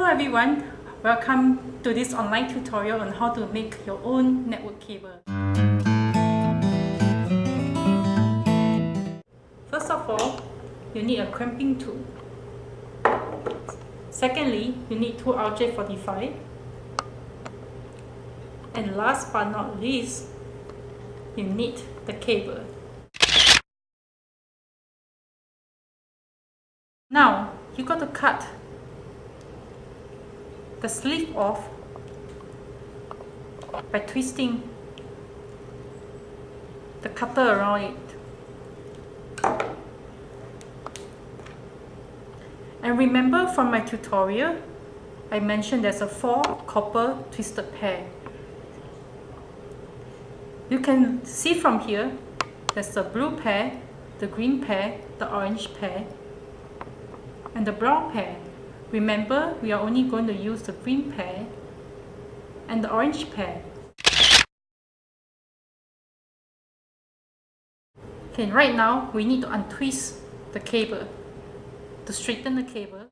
Hello everyone, welcome to this online tutorial on how to make your own network cable. First of all, you need a crimping tool. Secondly, you need two RJ45. And last but not least, you need the cable. Now, you got to cut the sleeve off by twisting the cutter around it. And remember from my tutorial, I mentioned there's a 4 copper twisted pair. You can see from here, there's the blue pair, the green pair, the orange pair, and the brown pair. Remember, we are only going to use the green pair and the orange pair. Okay, right now we need to untwist the cable to straighten the cable.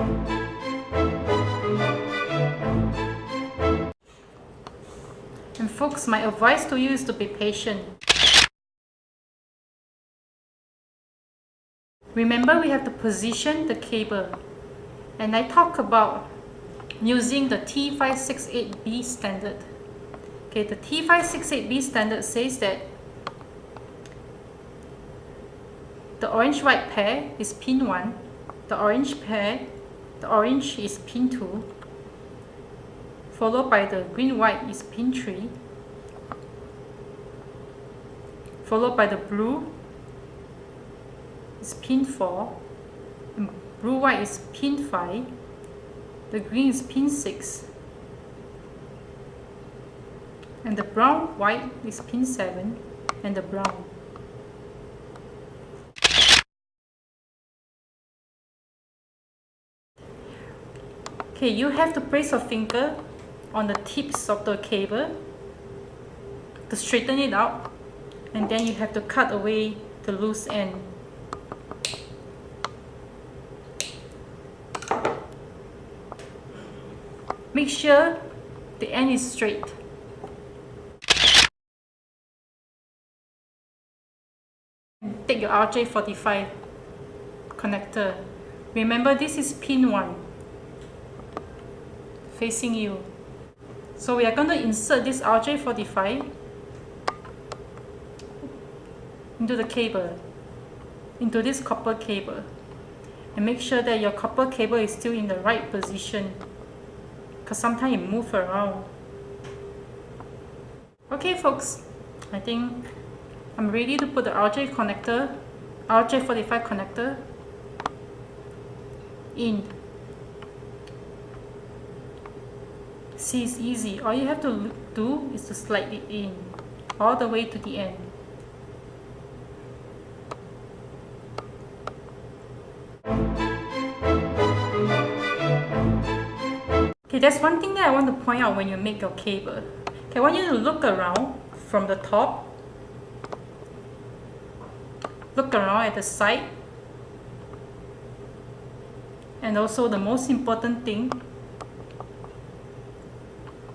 And folks, my advice to you is to be patient. Remember, we have to position the cable. And I talk about using the T568B standard. Okay, the T568B standard says that the orange-white pair is pin 1, the orange pair, the orange is pin 2, followed by the green-white is pin 3, followed by the blue is pin 4, and blue-white is pin 5, the green is pin 6, and the brown-white is pin 7, and the brown. Okay, you have to place your finger on the tips of the cable to straighten it out, and then you have to cut away the loose end. Make sure the end is straight. Take your RJ45 connector. Remember, this is pin 1 facing you. So we are going to insert this RJ45 into the cable, into this copper cable. And make sure that your copper cable is still in the right position, because sometimes it moves around. Okay folks, I think I'm ready to put the RJ45 connector in. See, it's easy. All you have to do is to slide it in all the way to the end. Okay, that's one thing that I want to point out when you make your cable. Okay, I want you to look around from the top. Look around at the side. And also the most important thing,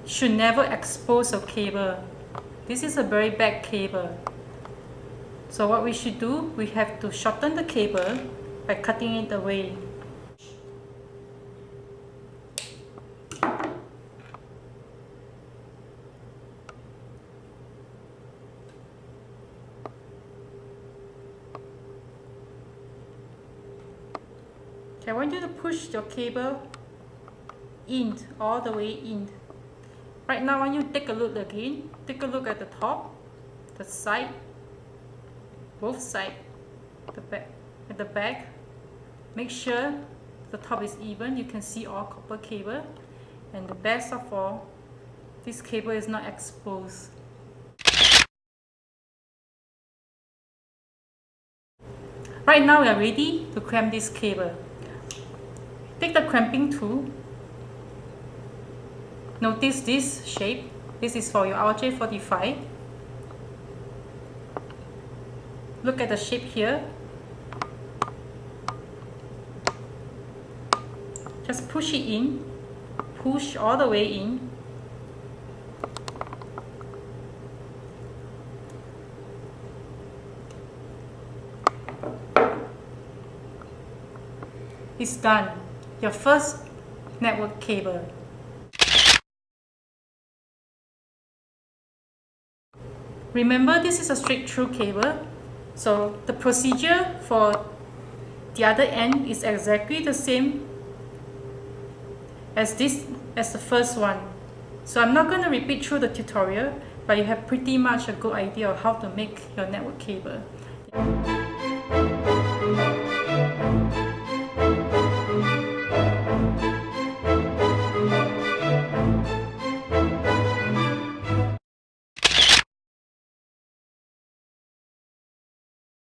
should never expose your cable. This is a very bad cable. So what we should do, we have to shorten the cable by cutting it away. Okay, I want you to push your cable in, all the way in. Right now, I want you to take a look again. Take a look at the top, the side, both sides, the back, at the back. Make sure the top is even. You can see all copper cable. And the best of all, this cable is not exposed. Right now, we are ready to clamp this cable. Take the crimping tool. Notice this shape. This is for your RJ45. Look at the shape here. Just push it in push all the way in. It's done. Your first network cable. Remember, this is a straight through cable, so the procedure for the other end is exactly the same as the first one. So I'm not going to repeat through the tutorial, but you have pretty much a good idea of how to make your network cable.